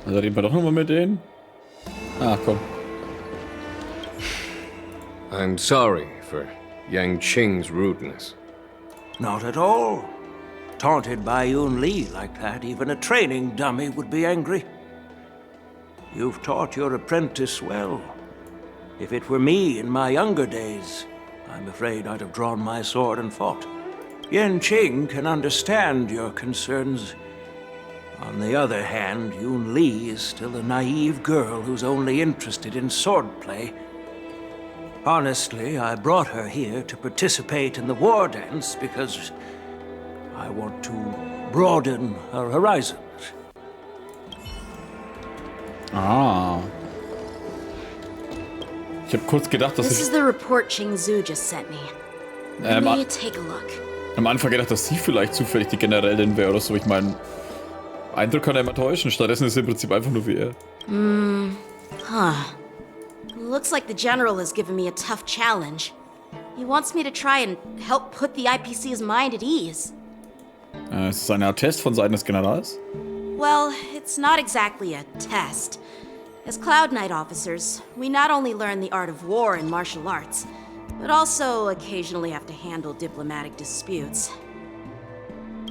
Also reden wir doch nochmal mit denen. Ah, komm. I'm sorry for Yang Qing's rudeness. Not at all. Taunted by Yun Li like that, even a training dummy would be angry. You've taught your apprentice well. If it were me in my younger days, I'm afraid I'd have drawn my sword and fought. Yan Qing can understand your concerns. On the other hand, Yun Li is still a naive girl who's only interested in swordplay. Honestly, I brought her here to participate in the war dance because I want to broaden her horizons. Ah. Ich habe kurz gedacht, dass This is the report Qingzu just sent me. Let me take a look. Am Anfang gedacht, dass sie vielleicht zufällig die Generälin wäre oder so. Ich meine, Eindruck kann er immer täuschen. Stattdessen ist sie im Prinzip einfach nur wie er. Huh. Looks like the General has given me a tough challenge. He wants me to try and help put the IPC's mind at ease. Ist es ein Attest von Seiten des Generals? Well, it's not exactly a test. As Cloud Knight officers, we not only learn the art of war and martial arts, but also occasionally have to handle diplomatic disputes.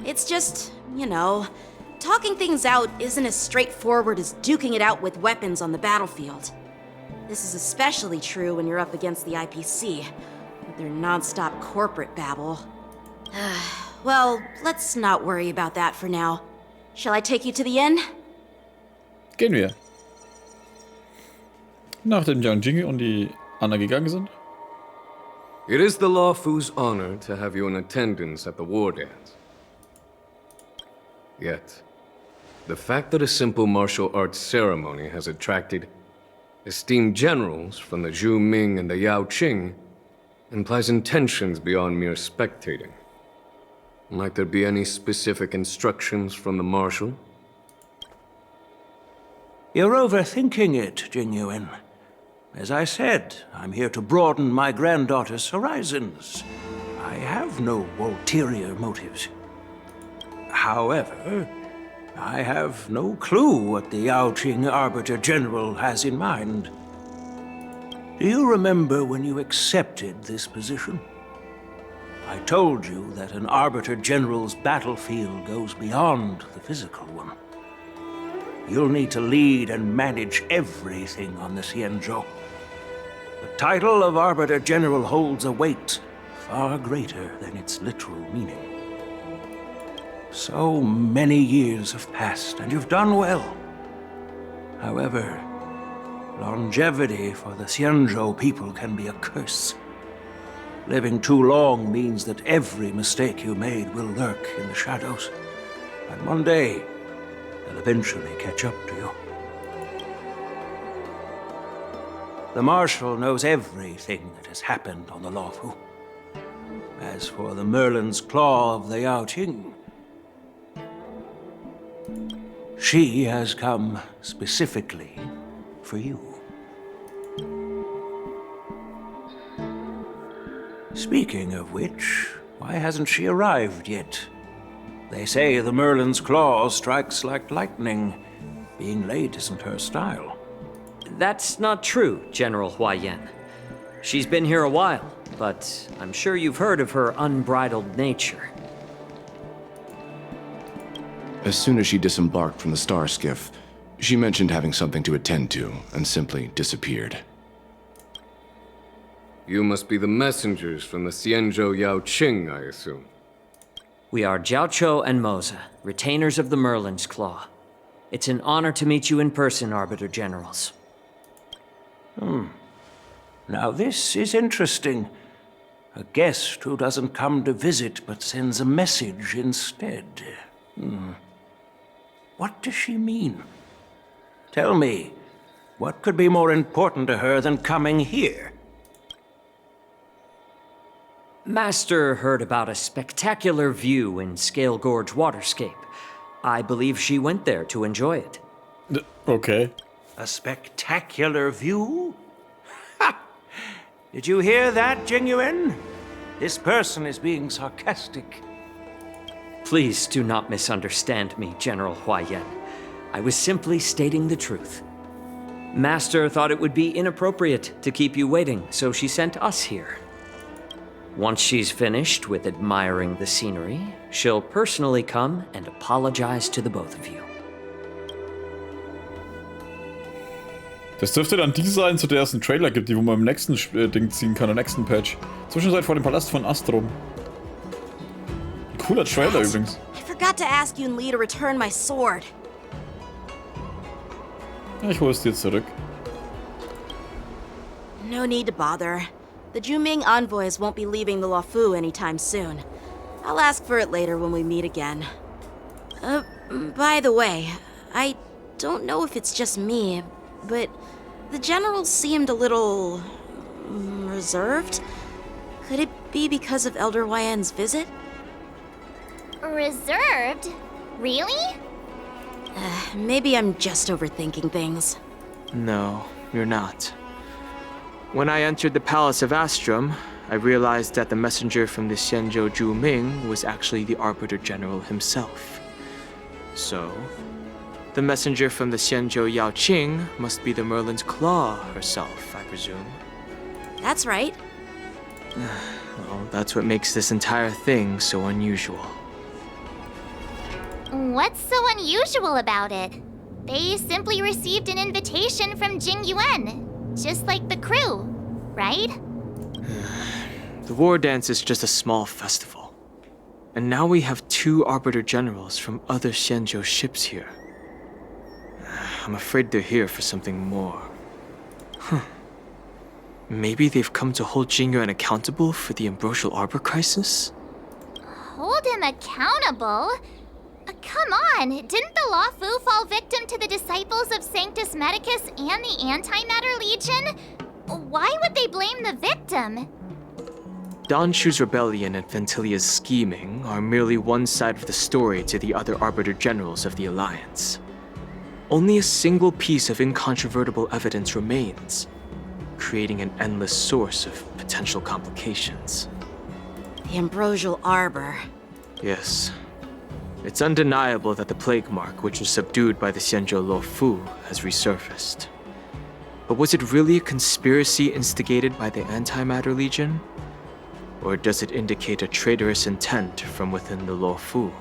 It's just, you know, talking things out isn't as straightforward as duking it out with weapons on the battlefield. This is especially true when you're up against the IPC, with their non-stop corporate babble. Well, let's not worry about that for now. Shall I take you to the inn? Gehen wir. Nachdem Yang Jing und die anderen gegangen sind. It is the Lawfu's honor to have you in attendance at the war dance. Yet, the fact that a simple martial arts ceremony has attracted esteemed generals from the Zhu Ming and the Yao Qing implies intentions beyond mere spectating. Might there be any specific instructions from the Marshal? You're overthinking it, Jingyuan. As I said, I'm here to broaden my granddaughter's horizons. I have no ulterior motives. However, I have no clue what the Yaoqing Arbiter General has in mind. Do you remember when you accepted this position? I told you that an Arbiter General's battlefield goes beyond the physical one. You'll need to lead and manage everything on the Xianzhou. The title of Arbiter General holds a weight far greater than its literal meaning. So many years have passed, and you've done well. However, longevity for the Xianzhou people can be a curse. Living too long means that every mistake you made will lurk in the shadows. And one day, they'll eventually catch up to you. The Marshal knows everything that has happened on the Lawfu. As for the Merlin's Claw of the Yaoqing, she has come specifically for you. Speaking of which, why hasn't she arrived yet? They say the Merlin's Claw strikes like lightning. Being late isn't her style. That's not true, General Huaiyan. She's been here a while, but I'm sure you've heard of her unbridled nature. As soon as she disembarked from the star skiff, she mentioned having something to attend to and simply disappeared. You must be the messengers from the Xianzhou Yaoqing, I assume. We are Jiaoqiu and Moza, retainers of the Merlin's Claw. It's an honor to meet you in person, Arbiter Generals. Now this is interesting. A guest who doesn't come to visit but sends a message instead. What does she mean? Tell me, what could be more important to her than coming here? Master heard about a spectacular view in Scale Gorge Waterscape. I believe she went there to enjoy it. Okay. A spectacular view? Ha! Did you hear that, Jingyuan? This person is being sarcastic. Please do not misunderstand me, General Huaiyan. I was simply stating the truth. Master thought it would be inappropriate to keep you waiting, so she sent us here. Once she's finished with admiring the scenery, she'll personally come and apologize to the both of you. Das dürfte dann die sein, zu der es einen Trailer gibt, die wo man im nächsten Ding ziehen kann, im nächsten Patch. Zwischenzeit vor dem Palast von Astrum. Ein cooler Trailer übrigens. I forgot to ask Yun-Li to return my sword. Ich hole es dir zurück. No need to bother. The Ju-Ming envoys won't be leaving the Luofu anytime soon. I'll ask for it later when we meet again. By the way, I don't know if it's just me, but the general seemed a little reserved. Could it be because of Elder Huayan's visit? Reserved? Really? Maybe I'm just overthinking things. No, you're not. When I entered the Palace of Astrum, I realized that the messenger from the Xianzhou Ju-Ming was actually the Arbiter General himself. So, the messenger from the Xianzhou Yaoqing must be the Merlin's Claw herself, I presume. That's right. Well, that's what makes this entire thing so unusual. What's so unusual about it? They simply received an invitation from Jing Yuan, just like the crew, right? The war dance is just a small festival. And now we have 2 Arbiter Generals from other Xianzhou ships here. I'm afraid they're here for something more. Maybe they've come to hold Jing Yuan accountable for the Ambrosial Arbor crisis? Hold him accountable? Come on, didn't the Luofu fall victim to the disciples of Sanctus Medicus and the Antimatter Legion? Why would they blame the victim? Danshu's rebellion and Ventilia's scheming are merely one side of the story to the other Arbiter Generals of the Alliance. Only a single piece of incontrovertible evidence remains, creating an endless source of potential complications. The Ambrosial Arbor. Yes. It's undeniable that the plague mark, which was subdued by the Xianzhou Luofu, has resurfaced. But was it really a conspiracy instigated by the Antimatter Legion? Or does it indicate a traitorous intent from within the Luofu?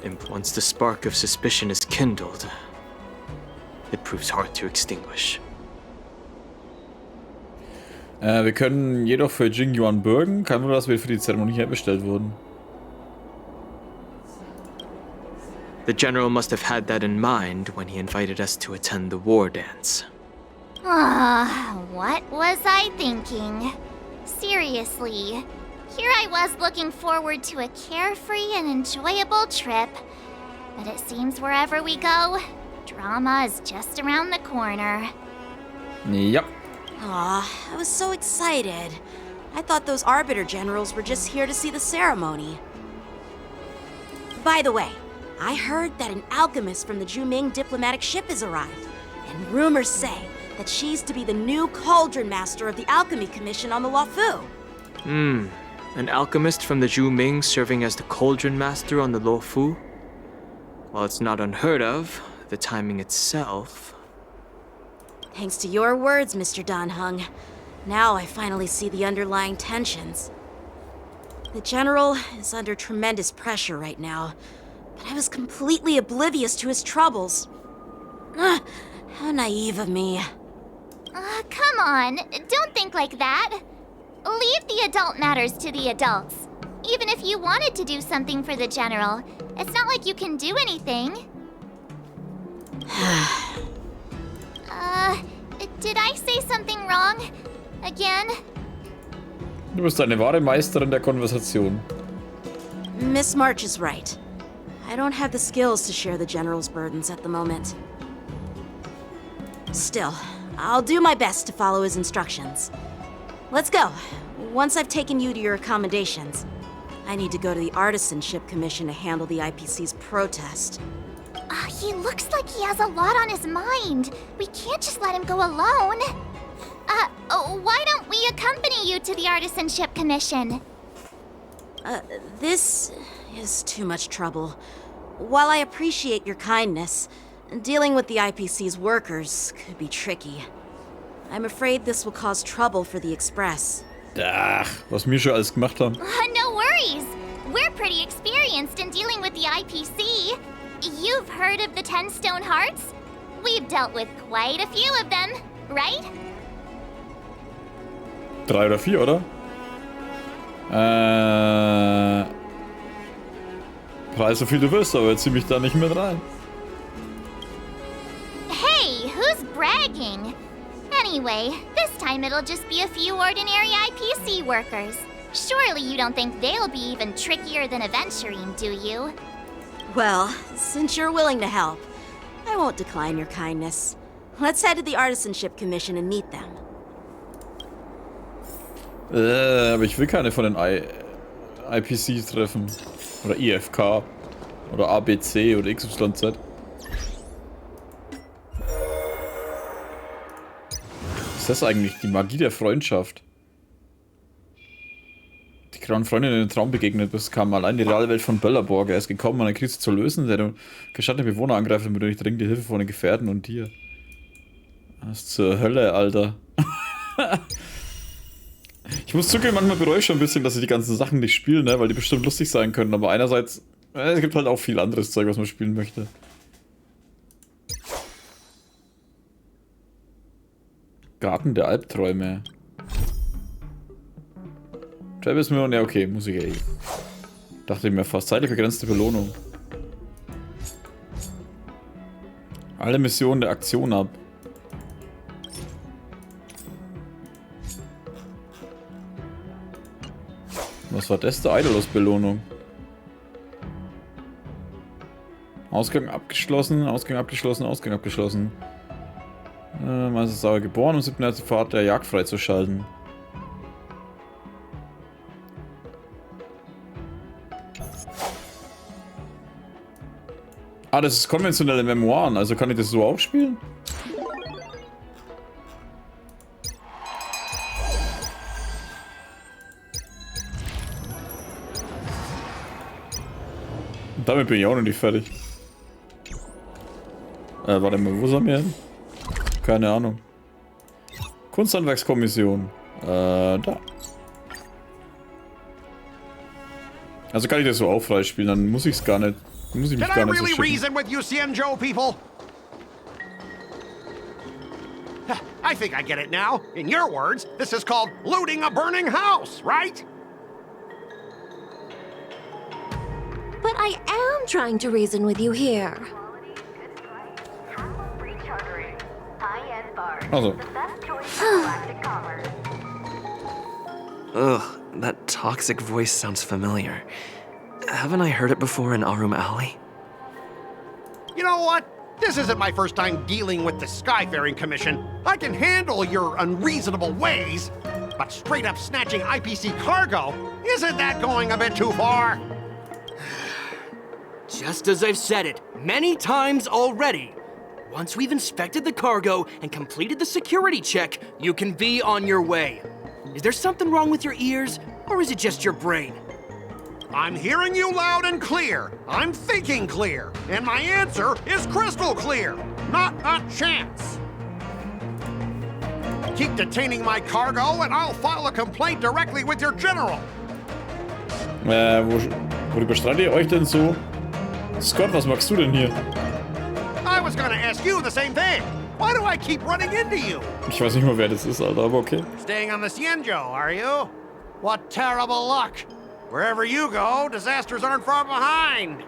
And once the spark of suspicion is kindled, it proves hard to extinguish. Wir können jedoch für Jing Yuan bürgen, kein Wunder, dass wir für die Zeremonie herbestellt wurden. The general must have had that in mind when he invited us to attend the war dance. What was I thinking? Seriously, here I was looking forward to a carefree and enjoyable trip. But it seems wherever we go, drama is just around the corner. Yep. Aw, I was so excited. I thought those Arbiter Generals were just here to see the ceremony. By the way, I heard that an alchemist from the Ju-Ming diplomatic ship has arrived, and rumors say that she's to be the new cauldron master of the Alchemiekommission on the Luofu. An alchemist from the Ju-Ming serving as the cauldron master on the Luofu? While it's not unheard of, the timing itself... Thanks to your words, Mr. Danheng. Now I finally see the underlying tensions. The General is under tremendous pressure right now, but I was completely oblivious to his troubles. How naive of me. Come on, don't think like that. Leave the adult matters to the adults. Even if you wanted to do something for the General, it's not like you can do anything. Did I say something wrong? Again? Du bist eine wahre Meisterin der Konversation. Miss March is right. I don't have the skills to share the General's burdens at the moment. Still, I'll do my best to follow his instructions. Let's go. Once I've taken you to your accommodations, I need to go to the Artisanship Commission to handle the IPC's protest. He looks like he has a lot on his mind. We can't just let him go alone. Why don't we accompany you to the Artisanship Commission? This is too much trouble. while I appreciate your kindness, dealing with the IPC's workers could be tricky. I'm afraid this will cause trouble for the Express. Ach, was wir schon alles gemacht haben. No worries. We're pretty experienced in dealing with the IPC. You've heard of the 10 Stone Hearts? We've dealt with quite a few of them, right? 3 oder 4, oder? Preis so viel du willst, aber jetzt zieh mich da nicht mit rein. Hey, who's bragging? Anyway, this time it'll just be a few ordinary IPC workers. Surely you don't think they'll be even trickier than Aventurine, do you? Well, since you're willing to help, I won't decline your kindness. Let's head to the Artisanship Commission and meet them. Aber ich will keine von den IPCs treffen. Oder IFK. Oder ABC oder XYZ. Was ist das eigentlich? Die Magie der Freundschaft. Die grauen Freundin in den Traum begegnet bist, kam allein die reale Welt von Bellerborg. Er ist gekommen, um eine Krise zu lösen, der du gestattete Bewohner angreift, damit du nicht dringend die Hilfe von den Gefährten und dir. Was zur Hölle, Alter. Ich muss zugeben, manchmal bereue ich schon ein bisschen, dass ich die ganzen Sachen nicht spiele, ne? Weil die bestimmt lustig sein können. Aber einerseits, es gibt halt auch viel anderes Zeug, was man spielen möchte. Garten der Albträume. Travis Mission, ja okay, muss ich ja eh. Dachte ich mir fast. Zeitlich begrenzte Belohnung. Alle Missionen der Aktion ab. Was war das? Der Eidelos-Belohnung. Ausgang abgeschlossen, Ausgang abgeschlossen, Ausgang abgeschlossen. Meister Sauer geboren, um 7. Fahrt der Jagd freizuschalten. Ah, das ist konventionelle Memoiren, also kann ich das so auch spielen? Und damit bin ich auch noch nicht fertig. Warte mal, wo sind wir hin? Keine Ahnung. Kunsthandwerkskommission. Da. Also kann ich das so auch freispielen, dann muss ich es gar nicht. Muss ich mich gar nicht so schicken. With you Xianzhou people? I think I get it now. In your words, this is called looting a burning house, right? But I am trying to reason with you here. Also. Ugh, that toxic voice sounds familiar. Haven't I heard it before in Arum Alley? You know what? This isn't my first time dealing with the Skyfaring Commission. I can handle your unreasonable ways, but straight up snatching IPC cargo, isn't that going a bit too far? Just as I've said it many times already. Once we've inspected the cargo and completed the security check, you can be on your way. Is there something wrong with your ears, or is it just your brain? I'm hearing you loud and clear. I'm thinking clear. And my answer is crystal clear. Not a chance. Keep detaining my cargo and I'll file a complaint directly with your general. Worüber streitet ihr euch denn so? Scott, was magst du denn hier? I was gonna ask you the same thing. Why do I keep running into you? Ich weiß nicht mal, wer das ist, Alter, aber okay. Staying on the Xianzhou, are you? What terrible luck. Wherever you go, disasters aren't far behind.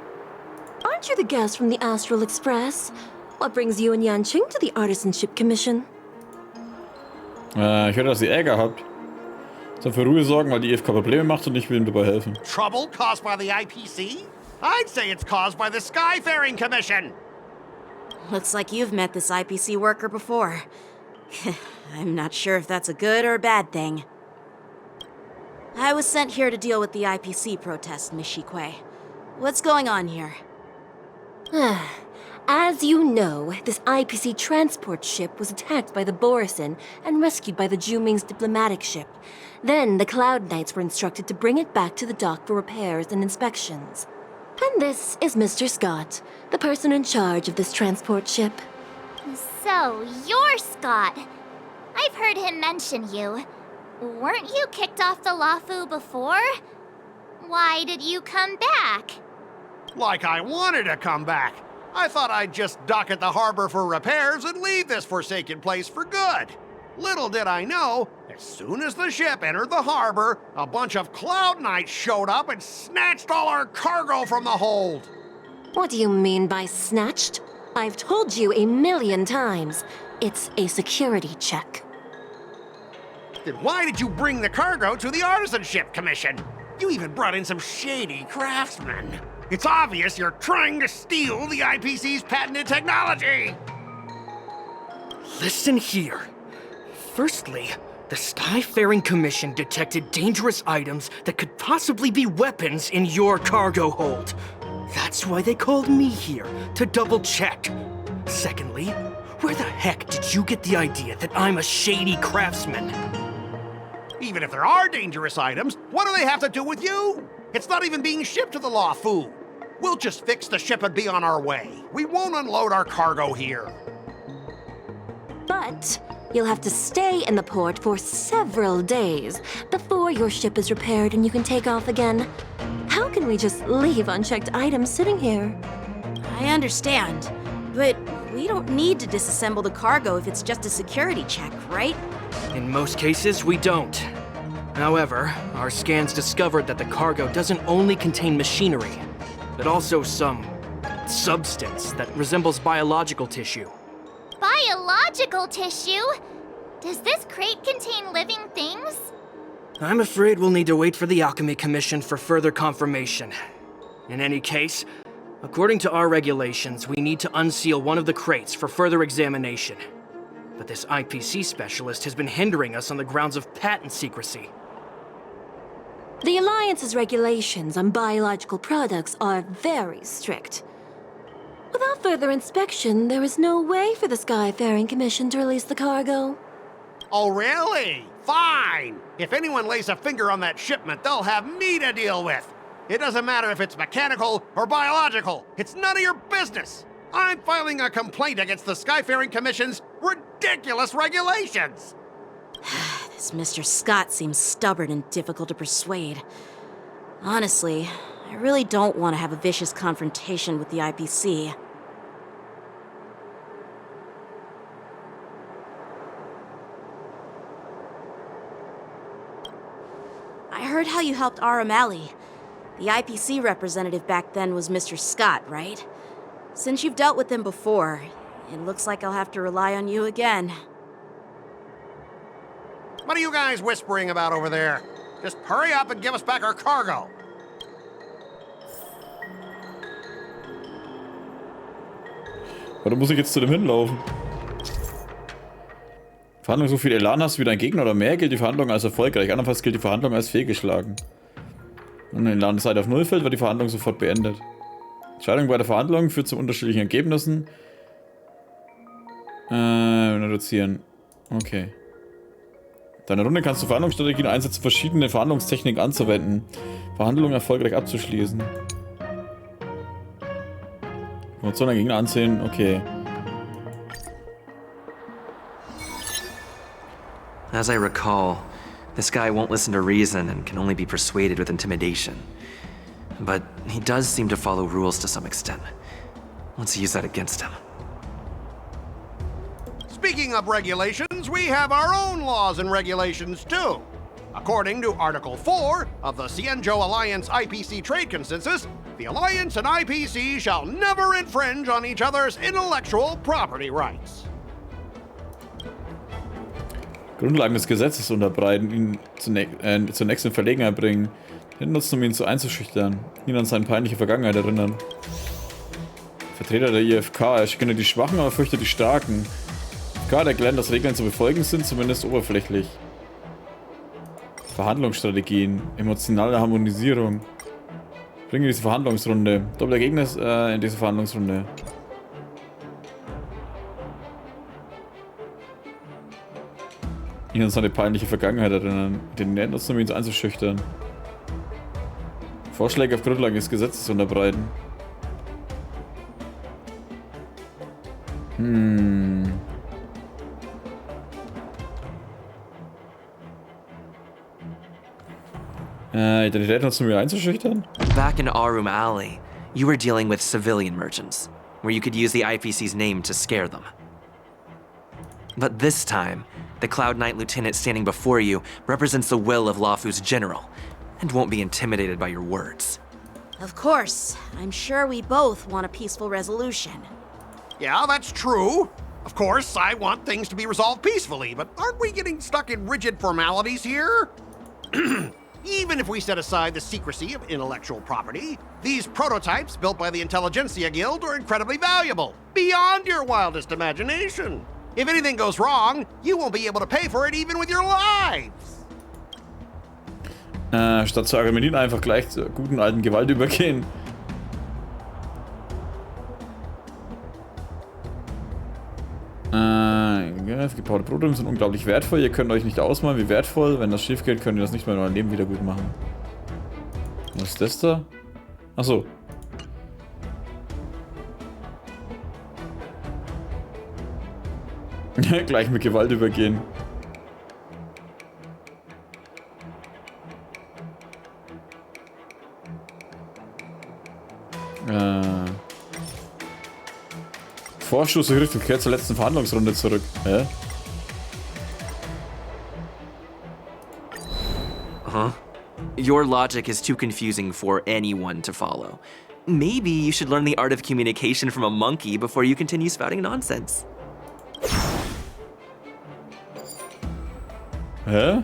Aren't you the guest from the Astral Express? What brings you and Yanqing to the Artisanship Commission? Ich höre, dass ihr Ärger habt. Soll für Ruhe sorgen, weil die IFK Probleme macht und ich will ihm dabei helfen. Trouble caused by the IPC? I'd say it's caused by the Skyfaring Commission. Looks like you've met this IPC worker before. I'm not sure if that's a good or a bad thing. I was sent here to deal with the IPC protest, Miss Shikue. What's going on here? As you know, this IPC transport ship was attacked by the Borisin and rescued by the Zhu-Ming's diplomatic ship. Then the Cloud Knights were instructed to bring it back to the dock for repairs and inspections. And this is Mr. Scott, the person in charge of this transport ship. So, you're Scott. I've heard him mention you. Weren't you kicked off the Lafu before? Why did you come back? Like I wanted to come back. I thought I'd just dock at the harbor for repairs and leave this forsaken place for good. Little did I know, as soon as the ship entered the harbor, a bunch of Cloud Knights showed up and snatched all our cargo from the hold. What do you mean by snatched? I've told you 1,000,000 times. It's a security check. Then why did you bring the cargo to the Artisanship Commission? You even brought in some shady craftsmen. It's obvious you're trying to steal the IPC's patented technology! Listen here. Firstly, the Skyfaring Commission detected dangerous items that could possibly be weapons in your cargo hold. That's why they called me here, to double check. Secondly, where the heck did you get the idea that I'm a shady craftsman? Even if there are dangerous items, what do they have to do with you? It's not even being shipped to the Lafu. We'll just fix the ship and be on our way. We won't unload our cargo here. But you'll have to stay in the port for several days before your ship is repaired and you can take off again. How can we just leave unchecked items sitting here? I understand, but we don't need to disassemble the cargo if it's just a security check, right? In most cases, we don't. However, our scans discovered that the cargo doesn't only contain machinery, but also some substance that resembles biological tissue. Biological tissue? Does this crate contain living things? I'm afraid we'll need to wait for the Alchemy Commission for further confirmation. In any case, according to our regulations, we need to unseal one of the crates for further examination. But this IPC specialist has been hindering us on the grounds of patent secrecy. The Alliance's regulations on biological products are very strict. Without further inspection, there is no way for the Skyfaring Commission to release the cargo. Oh, really? Fine! If anyone lays a finger on that shipment, they'll have me to deal with. It doesn't matter if it's mechanical or biological. It's none of your business. I'm filing a complaint against the Skyfaring Commission's ridiculous regulations. This Mr. Scott seems stubborn and difficult to persuade. Honestly, I really don't want to have a vicious confrontation with the IPC. I heard how you helped Aramali. The IPC representative back then was Mr. Scott, right? Since you've dealt with him before, it looks like I'll have to rely on you again. What are you guys whispering about over there? Just hurry up and give us back our cargo. Warum muss ich jetzt zu dem hinlaufen? Verhandlung, so viel Elan hast du wie dein Gegner oder mehr, gilt die Verhandlung als erfolgreich. Andernfalls gilt die Verhandlung als fehlgeschlagen. Und wenn Elan Zeit auf 0 fällt, wird die Verhandlung sofort beendet. Entscheidung bei der Verhandlung führt zu unterschiedlichen Ergebnissen. Reduzieren. Okay. Deine Runde kannst du Verhandlungsstrategien einsetzen, verschiedene Verhandlungstechniken anzuwenden. Verhandlungen erfolgreich abzuschließen. Promotion der Gegner ansehen, okay. As I recall, this guy won't listen to reason and can only be persuaded with intimidation. But he does seem to follow rules to some extent. Let's use that against him. Speaking of regulations, we have our own laws and regulations too. According to Article 4 of the Xianzhou Alliance IPC Trade Consensus, the Alliance and IPC shall never infringe on each other's intellectual property rights. Grundlagen des Gesetzes unterbreiten, ihn zunächst in Verlegenheit bringen, den nutzen, um ihn zu einzuschüchtern, ihn an seine peinliche Vergangenheit erinnern. Vertreter der IFK, er kenne die Schwachen, aber fürchtet die Starken. IFK hat erklärt, dass Regeln zu befolgen sind, zumindest oberflächlich. Verhandlungsstrategien, emotionale Harmonisierung. Bringe diese Verhandlungsrunde. Doppelergebnis in diese Verhandlungsrunde. Ihn an seine peinliche Vergangenheit erinnern. Den nutzen, um ihn einzuschüchtern. Vorschläge auf Grundlage des Gesetzes unterbreiten. Identität nutzen, um mich einzuschüchtern? Back in Arum Alley, you were dealing with civilian merchants, where you could use the IPC's name to scare them. But this time, the Cloud Knight lieutenant standing before you represents the will of Luofu's general, and won't be intimidated by your words. Of course. I'm sure we both want a peaceful resolution. Yeah, that's true. Of course, I want things to be resolved peacefully, but aren't we getting stuck in rigid formalities here? Even if we set aside the secrecy of intellectual property, these prototypes built by the Intelligentsia Guild are incredibly valuable, beyond your wildest imagination. If anything goes wrong, you won't be able to pay for it even with your lives. Statt zu argumentieren, einfach gleich zur guten alten Gewalt übergehen. Gebaute Prototypen sind unglaublich wertvoll. Ihr könnt euch nicht ausmalen, wie wertvoll. Wenn das schief geht, könnt ihr das nicht mehr in eurem Leben wieder gut machen. Was ist das da? Achso. Gleich mit Gewalt übergehen. Vorstoß in Richtung Kehr zur letzten Verhandlungsrunde zurück. Hä? Huh? Your logic is too confusing for anyone to follow. Maybe you should learn the art of communication from a monkey before you continue spouting nonsense. Hä?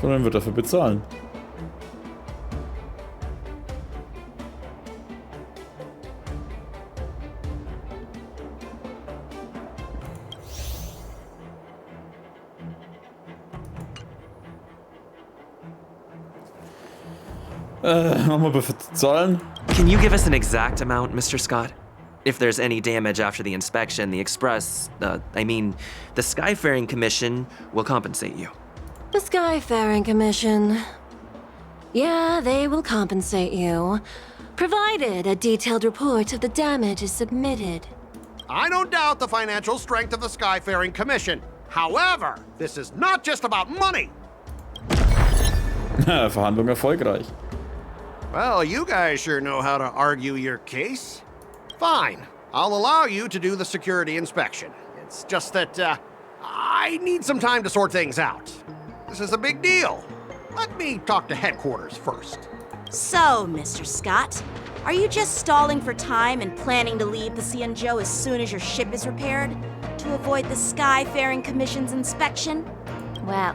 Sondern wird dafür bezahlen. Nochmal bezahlen. Can you give us an exact amount, Mr. Scott? If there's any damage after the inspection, the Skyfaring Commission will compensate you. The Skyfaring Commission. Yeah, they will compensate you, provided a detailed report of the damage is submitted. I don't doubt the financial strength of the Skyfaring Commission. However, this is not just about money. Verhandlung erfolgreich. Well, you guys sure know how to argue your case. Fine, I'll allow you to do the security inspection. It's just that, I need some time to sort things out. This is a big deal. Let me talk to headquarters first. So, Mr. Scott, are you just stalling for time and planning to leave the Xianzhou as soon as your ship is repaired? To avoid the Skyfaring Commission's inspection? Well,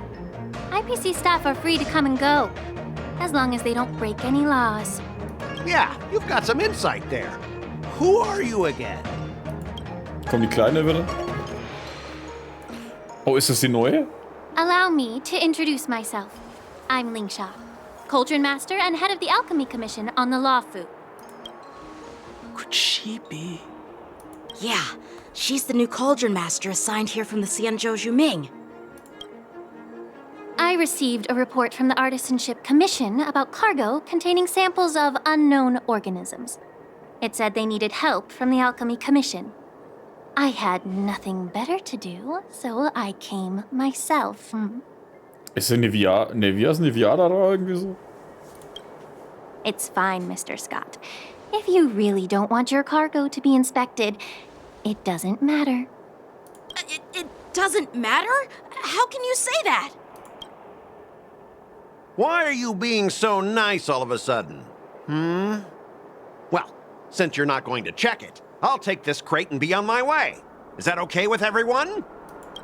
IPC staff are free to come and go, as long as they don't break any laws. Yeah, you've got some insight there. Who are you again? Kommt die Kleine wieder? Oh, ist das die neue? Allow me to introduce myself. I'm Lingshu, Cauldron Master and head of the Alchemiekommission on the Luofu. Could she be? Yeah, she's the new Cauldron Master assigned here from the Xianzhou Zhuming. I received a report from the Artisanship Commission about cargo containing samples of unknown organisms. It said they needed help from the Alchemy Commission. I had nothing better to do, so I came myself. Ist das wie heißt die Viada da irgendwie so? It's fine, Mr. Scott. If you really don't want your cargo to be inspected, it doesn't matter. It doesn't matter? How can you say that? Why are you being so nice all of a sudden? Well, since you're not going to check it, I'll take this crate and be on my way. Is that okay with everyone?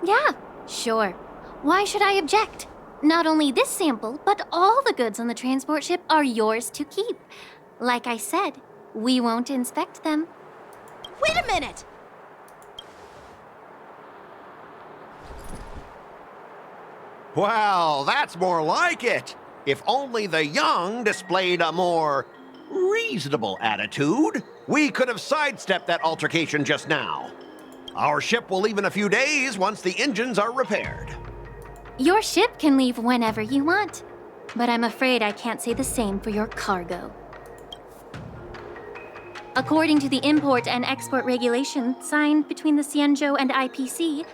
Yeah, sure. Why should I object? Not only this sample, but all the goods on the transport ship are yours to keep. Like I said, we won't inspect them. Wait a minute! Well, that's more like it. If only the young displayed a more reasonable attitude, we could have sidestepped that altercation just now. Our ship will leave in a few days once the engines are repaired. Your ship can leave whenever you want. but I'm afraid I can't say the same for your cargo. According to the import and export regulation signed between the Xianzhou and IPC,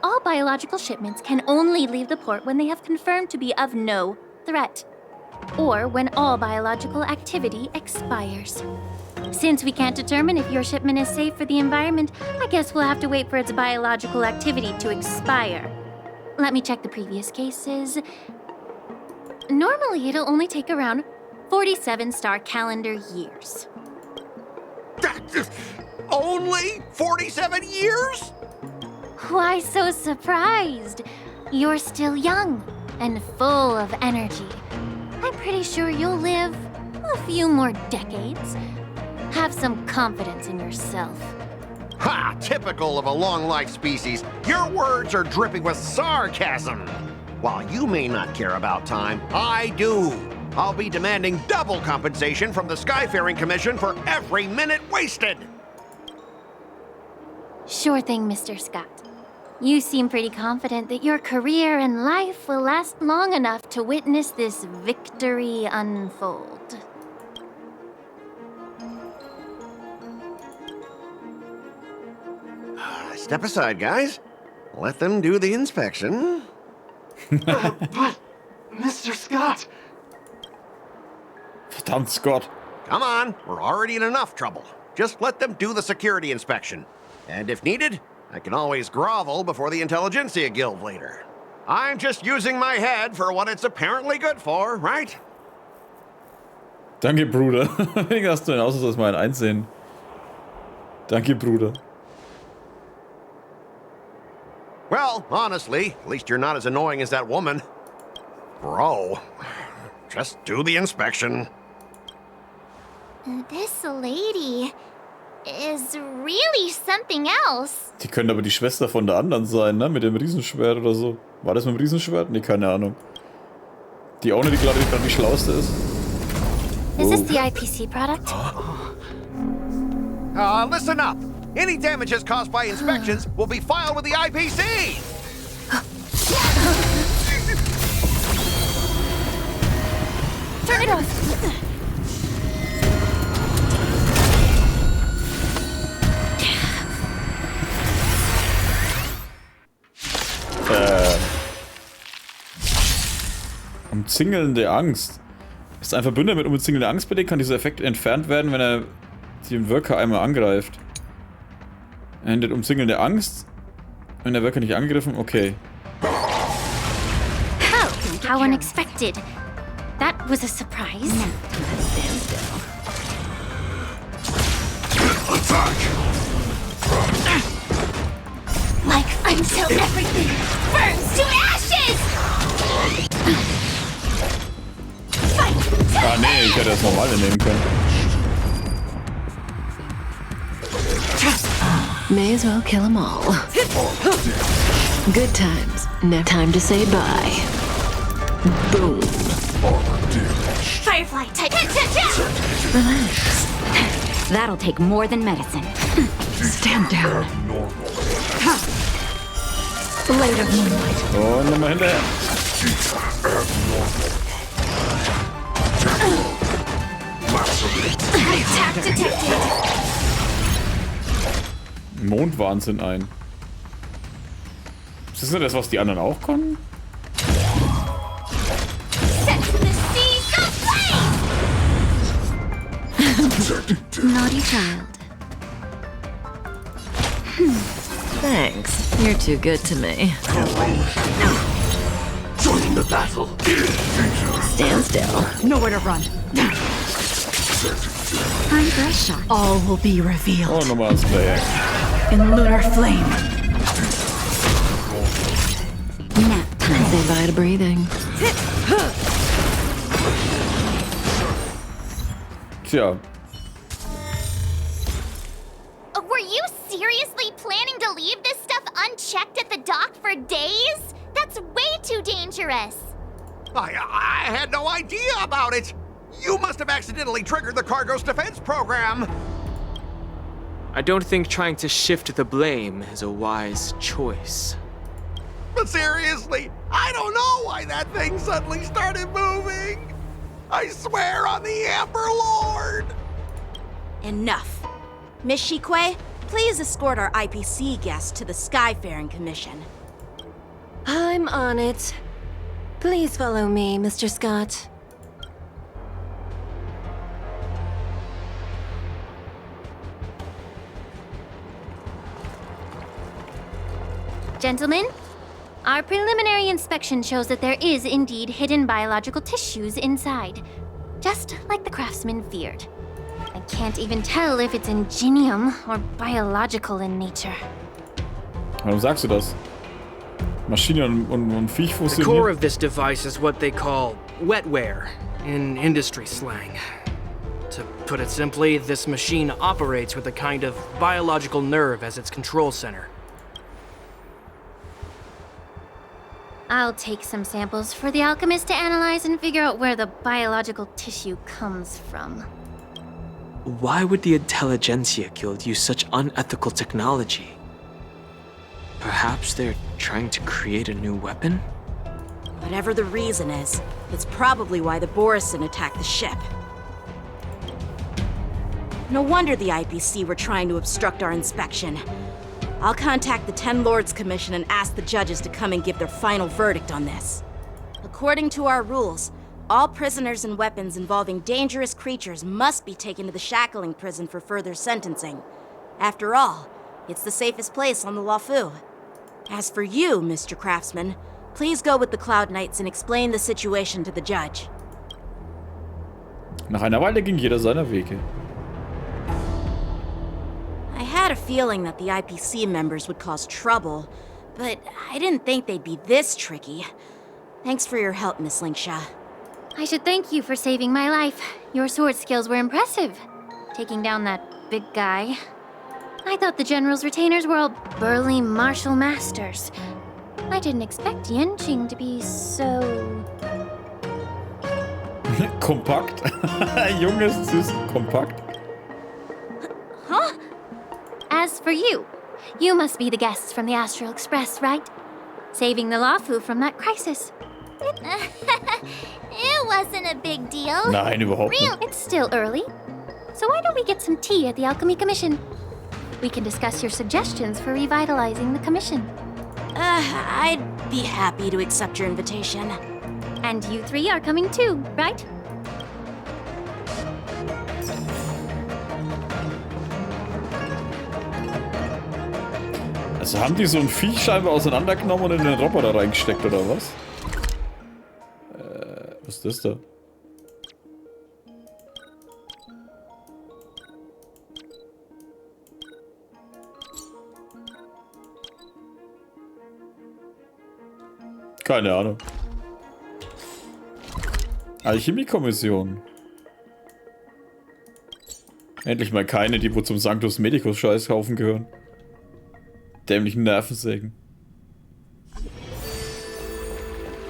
all biological shipments can only leave the port when they have confirmed to be of no threat, or when all biological activity expires. Since we can't determine if your shipment is safe for the environment, I guess we'll have to wait for its biological activity to expire. Let me check the previous cases. Normally, it'll only take around 47 star calendar years. Only 47 years? Why so surprised? You're still young and full of energy. I'm pretty sure you'll live a few more decades. Have some confidence in yourself. Ha! Typical of a long-life species. Your words are dripping with sarcasm. While you may not care about time, I do. I'll be demanding double compensation from the Skyfaring Commission for every minute wasted. Sure thing, Mr. Scott. You seem pretty confident that your career and life will last long enough to witness this victory unfold. Step aside, guys. Let them do the inspection. But, Mr. Scott! Verdammt, Scott. Come on, we're already in enough trouble. Just let them do the security inspection. And if needed, I can always grovel before the Intelligentsia Guild later. I'm just using my head for what it's apparently good for, right? Danke, Bruder. Weniger hast du einen Ausschuss als mein Einsehen. Danke, Bruder. Well, honestly, at least you're not as annoying as that woman. Bro, just do the inspection. This lady is really something else. Die könnte aber die Schwester von der anderen sein, ne? Mit dem Riesenschwert oder so. War das mit dem Riesenschwert? Nee, keine Ahnung. Die auch nicht gerade die schlauste ist. Is this the IPC product? Listen up. Any damages caused by inspections will be filed with the IPC! Turn it off! Umzingelnde Angst. Ist ein Verbündeter mit umzingelnder Angst belegt, kann dieser Effekt entfernt werden, wenn er den Worker einmal angreift. Er endet umzingelnde Angst. Wenn der Worker nicht angegriffen, okay. Oh, how unexpected. That was a surprise. Stand still. Attack! Like until everything burns to ashes! Ah nee, ich hätte das normale nehmen können. May as well kill them all. Good times. Now time to say bye. Boom. Firefly type. Relax. That'll take more than medicine. Stand down. Blade of moonlight. Und nochmal hinterher. Attack detected. Mondwahnsinn ein. Ist das nicht das, was die anderen auch konnten? Set the seas ablaze! Naughty child. Thanks. You're too good to me. Join the battle. Stand still. Nowhere to run. Time for a shot. All will be revealed. Oh, nochmal als Player. In lunar flame. Nap time. Say bye to breathing. Tja. Were you seriously planning to leave this stuff unchecked at the dock for days? That's way too dangerous. I had no idea about it. You must have accidentally triggered the cargo's defense program. I don't think trying to shift the blame is a wise choice. But seriously, I don't know why that thing suddenly started moving. I swear on the Emperor Lord. Enough. Miss Shikwe, please escort our IPC guest to the Skyfaring Commission. I'm on it. Please follow me, Mr. Scott. Gentlemen, our preliminary inspection shows that there is indeed hidden biological tissues inside, just like the craftsman feared. I can't even tell if it's ingenium or biological in nature. Warum sagst du das? Maschinen und Viech The core fusionieren? of this device is what they call wetware in industry slang. To put it simply, this machine operates with a kind of biological nerve as its control center. I'll take some samples for the alchemist to analyze and figure out where the biological tissue comes from. Why would the Intelligentsia Guild use such unethical technology? Perhaps they're trying to create a new weapon? Whatever the reason is, it's probably why the Borisin attacked the ship. No wonder the IPC were trying to obstruct our inspection. I'll contact the Ten Lords Commission and ask the judges to come and give their final verdict on this. According to our rules, all prisoners and weapons involving dangerous creatures must be taken to the shackling prison for further sentencing. After all, it's the safest place on the Luofu. As for you, Mr. Craftsman, please go with the Cloud Knights and explain the situation to the judge. Nach einer Weile ging jeder seiner Wege. I had a feeling that the IPC members would cause trouble, but I didn't think they'd be this tricky. Thanks for your help, Miss Lingshu. I should thank you for saving my life. Your sword skills were impressive. Taking down that big guy. I thought the General's retainers were all burly martial masters. I didn't expect Yenqing to be so... Kompakt. Junges, süß, kompakt. Huh? As for you, you must be the guests from the Astral Express, right? Saving the Luofu from that crisis. It wasn't a big deal. Nein, überhaupt nicht. Real, it's still early. So why don't we get some tea at the Alchemiekommission? We can discuss your suggestions for revitalizing the commission. I'd be happy to accept your invitation. And you three are coming too, right? Also haben die so ein Viech scheinbar auseinandergenommen und in den Roboter reingesteckt, oder was? Was ist das da? Keine Ahnung. Alchemiekommission. Endlich mal keine, die wo zum Sanctus Medicus Scheißhaufen gehören. Dämlichen Nervensägen.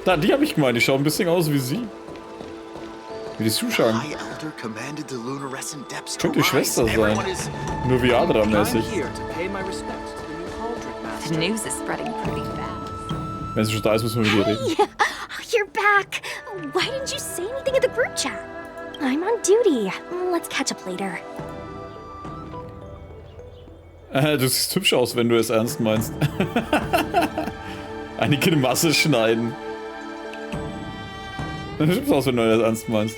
Da, die habe ich gemeint. Die schauen ein bisschen aus wie sie. Wie die zuschauen. Könnte die Schwester sein. Nur wie Adra-mäßig. The news is spreading pretty fast. Wenn sie schon da ist, müssen wir mit ihr reden. Oh, you're back. Why didn't you say anything in the group chat? I'm on duty. Let's catch up later. Du siehst hübsch aus, wenn du es ernst meinst. Eine Grimasse schneiden. Du siehst hübsch aus, wenn du es ernst meinst.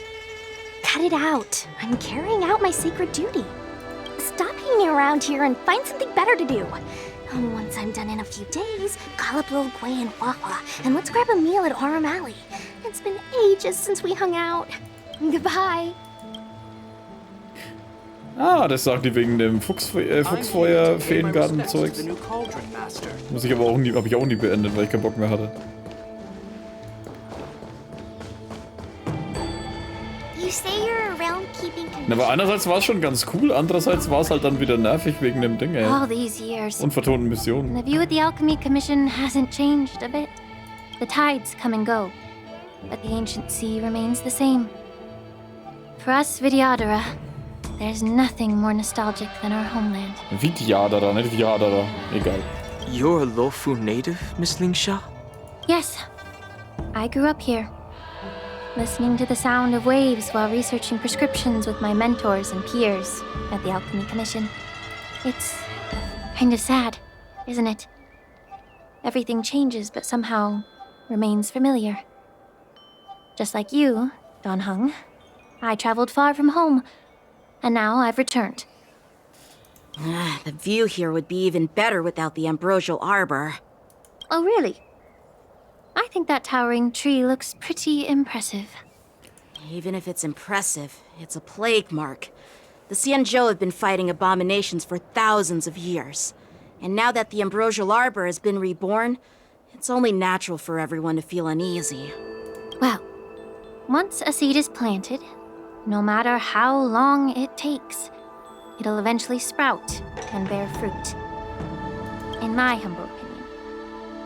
Cut it out. I'm carrying out my sacred duty. Stop hanging around here and find something better to do. Once I'm done in a few days, call up Lil Gwei and Wawa, and let's grab a meal at Aurum Alley. It's been ages since we hung out. Goodbye. Ah, das sagt die wegen dem Fuchsfeuer-Feengarten-Zeugs. Muss ich aber auch nie, hab ich auch nie beendet, weil ich keinen Bock mehr hatte. You say you're around keeping Na, aber einerseits war es schon ganz cool, andererseits war es halt dann wieder nervig wegen dem Ding, ey. all these years. Unvertonten Missionen. The view at the Alchemiekommission hasn't changed a bit. The tides come and go, but the ancient sea remains the same. For us Vidyadhara, there's nothing more nostalgic than our homeland. Vidyadhara, nicht Vidyadhara. Egal. You're a Luofu native, Miss Lingshu? Yes, I grew up here, listening to the sound of waves while researching prescriptions with my mentors and peers at the Alchemy Commission. It's kind of sad, isn't it? Everything changes, but somehow remains familiar. Just like you, Don Hung, I traveled far from home, and now I've returned. The view here would be even better without the ambrosial arbor. Oh, really? I think that towering tree looks pretty impressive. Even if it's impressive, it's a plague mark. The Xianzhou have been fighting abominations for thousands of years. And now that the ambrosial arbor has been reborn, it's only natural for everyone to feel uneasy. Well, once a seed is planted, no matter how long it takes, it'll eventually sprout and bear fruit. In my humble opinion,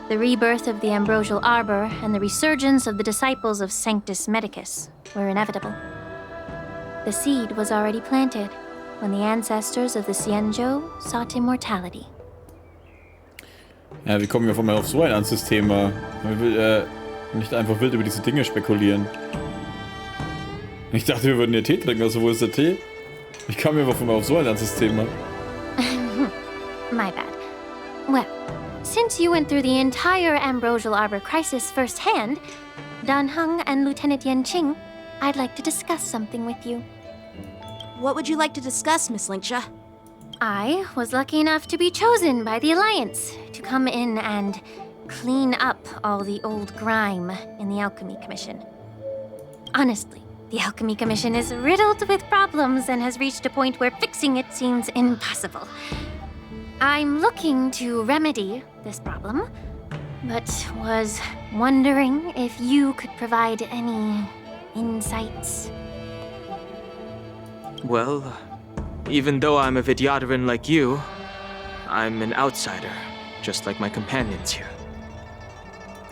the rebirth of the ambrosial arbor and the resurgence of the disciples of Sanctus Medicus were inevitable. The seed was already planted when the ancestors of the Xianzhou sought immortality. Ja, wie kommen wir auf einmal auf so ein ernstes Thema? Man will nicht einfach wild über diese Dinge spekulieren. Ich dachte, wir würden hier Tee trinken, also wo ist der Tee? Ich kam mir auf einmal auf so ein ernstes Thema. My bad. Well, since you went through the entire ambrosial arbor crisis firsthand, Dan Hung and Lieutenant Yan Qing, I'd like to discuss something with you. What would you like to discuss, Miss Lingshu? I was lucky enough to be chosen by the Alliance to come in and clean up all the old grime in the Alchemy Commission. Honestly, the Alchemy Commission is riddled with problems and has reached a point where fixing it seems impossible. I'm looking to remedy this problem, but was wondering if you could provide any insights. Well, even though I'm a Vidyadharan like you, I'm an outsider, just like my companions here.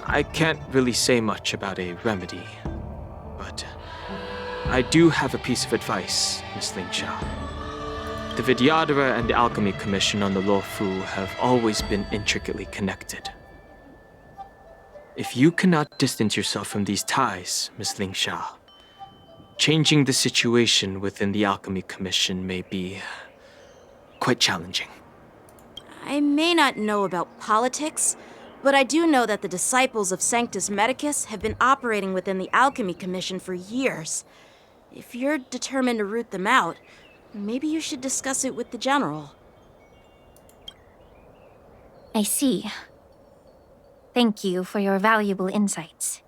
I can't really say much about a remedy, but I do have a piece of advice, Miss Lingshu. The Vidyadhara and the Alchemy Commission on the Luofu have always been intricately connected. If you cannot distance yourself from these ties, Miss Lingshu, changing the situation within the Alchemy Commission may be quite challenging. I may not know about politics, but I do know that the disciples of Sanctus Medicus have been operating within the Alchemy Commission for years. If you're determined to root them out, maybe you should discuss it with the General. I see. Thank you for your valuable insights.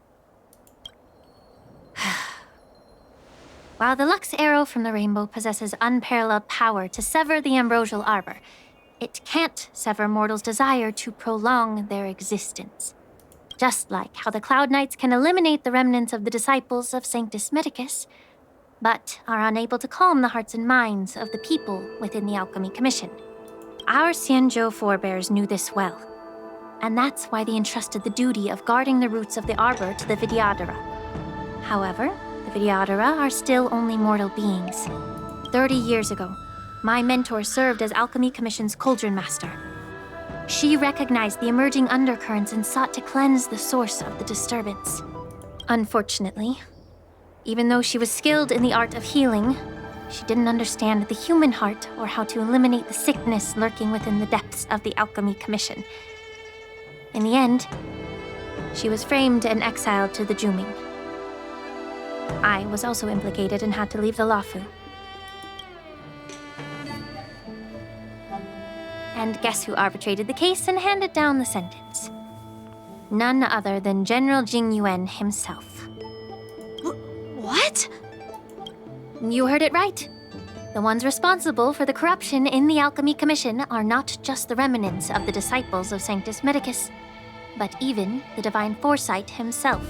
While the Lux Arrow from the Rainbow possesses unparalleled power to sever the ambrosial arbor, it can't sever mortals' desire to prolong their existence. Just like how the Cloud Knights can eliminate the remnants of the disciples of Sanctus Medicus, but are unable to calm the hearts and minds of the people within the Alchemy Commission. Our Xianzhou forebears knew this well, and that's why they entrusted the duty of guarding the roots of the arbor to the Vidyadhara. However, the Vidyadhara are still only mortal beings. 30 years ago, my mentor served as Alchemy Commission's Cauldron Master. She recognized the emerging undercurrents and sought to cleanse the source of the disturbance. Unfortunately, even though she was skilled in the art of healing, she didn't understand the human heart or how to eliminate the sickness lurking within the depths of the Alchemy Commission. In the end, she was framed and exiled to the Juming. I was also implicated and had to leave the Luofu. And guess who arbitrated the case and handed down the sentence? None other than General Jing Yuan himself. What? You heard it right. The ones responsible for the corruption in the Alchemy Commission are not just the remnants of the disciples of Sanctus Medicus, but even the Divine Foresight himself.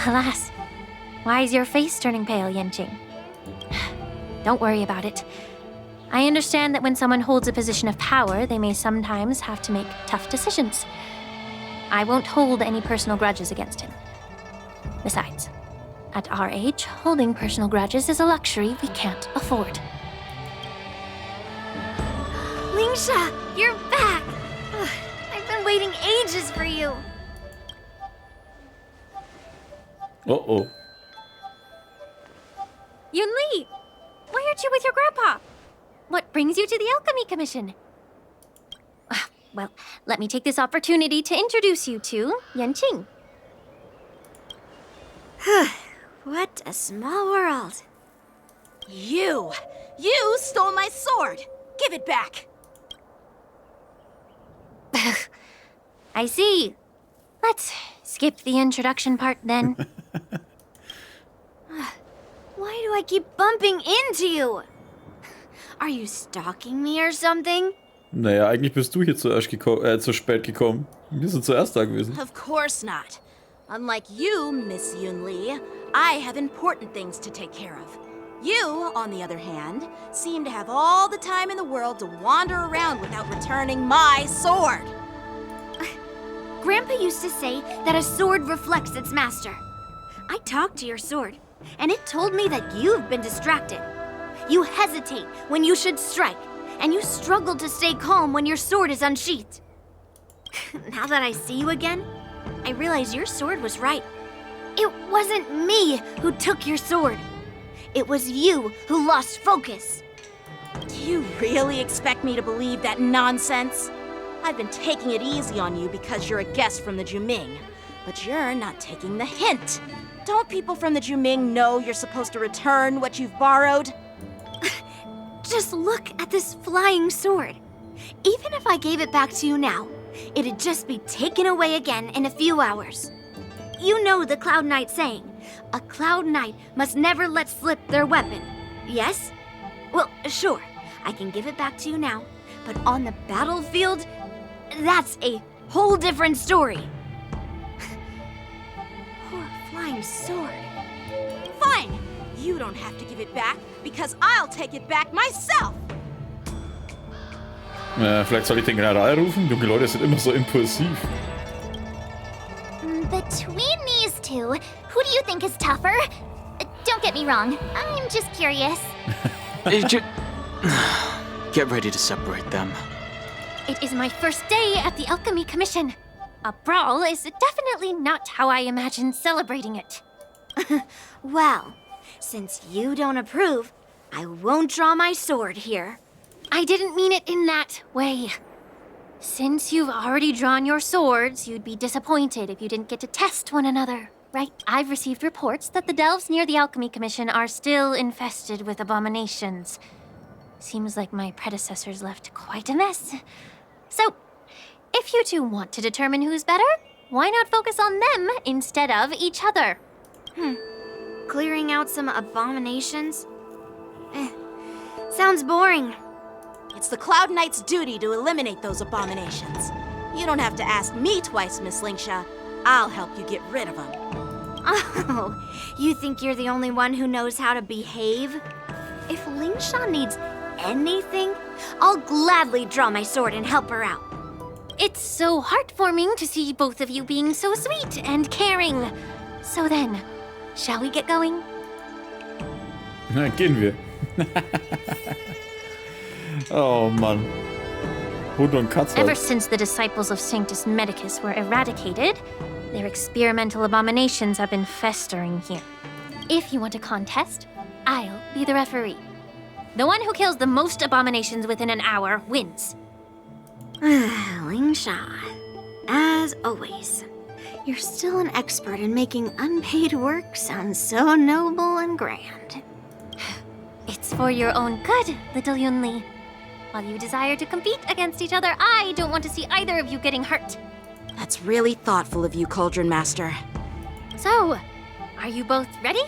Alas, why is your face turning pale, Yanqing? Don't worry about it. I understand that when someone holds a position of power, they may sometimes have to make tough decisions. I won't hold any personal grudges against him. Besides, at our age, holding personal grudges is a luxury we can't afford. Lingshu! You're back! I've been waiting ages for you. Oh. Yunli! Why aren't you with your grandpa? What brings you to the Alchemiekommission? Well, let me take this opportunity to introduce you to Yanqing. What a small world. You stole my sword! Give it back! I see. Let's skip the introduction part then. Why do I keep bumping into you? Are you stalking me or something? Naja, eigentlich bist du hier zu spät gekommen. Wir sind zuerst da gewesen. Of course not. Unlike you, Miss Yunli, I have important things to take care of. You, on the other hand, seem to have all the time in the world to wander around without returning my sword. Grandpa used to say that a sword reflects its master. I talked to your sword, and it told me that you've been distracted. You hesitate when you should strike, and you struggle to stay calm when your sword is unsheathed. Now that I see you again, I realize your sword was right. It wasn't me who took your sword. It was you who lost focus. Do you really expect me to believe that nonsense? I've been taking it easy on you because you're a guest from the Juming, but you're not taking the hint. Don't people from the Juming know you're supposed to return what you've borrowed? Just look at this flying sword. Even if I gave it back to you now, it'd just be taken away again in a few hours. You know the Cloud Knight saying, a Cloud Knight must never let slip their weapon. Yes? Well, sure, I can give it back to you now, but on the battlefield, that's a whole different story. Poor flying sword. Fine! You don't have to give it back, because I'll take it back myself! Vielleicht soll ich den General rufen? Junge Leute sind immer so impulsiv. Between these two, who do you think is tougher? Don't get me wrong, I'm just curious. Get ready to separate them. It is my first day at the Alchemiekommission. A brawl is definitely not how I imagine celebrating it. Well, since you don't approve, I won't draw my sword here. I didn't mean it in that way. Since you've already drawn your swords, you'd be disappointed if you didn't get to test one another, right? I've received reports that the delves near the Alchemiekommission are still infested with abominations. Seems like my predecessors left quite a mess. So, if you two want to determine who's better, why not focus on them instead of each other? Clearing out some abominations? Sounds boring. It's the Cloud Knight's duty to eliminate those abominations. You don't have to ask me twice, Miss Lingshu. I'll help you get rid of them. Oh, you think you're the only one who knows how to behave? If Lingshu needs anything, I'll gladly draw my sword and help her out. It's so heartwarming to see both of you being so sweet and caring. So then, shall we get going? Na, gehen wir. Oh Mann. Hund und Katze. Ever since the disciples of Sanctus Medicus were eradicated, their experimental abominations have been festering here. If you want a contest, I'll be the referee. The one who kills the most abominations within an hour wins. Lingshu, as always, you're still an expert in making unpaid work sound so noble and grand. It's for your own good, little Yunli. While you desire to compete against each other, I don't want to see either of you getting hurt. That's really thoughtful of you, Cauldron Master. So, are you both ready?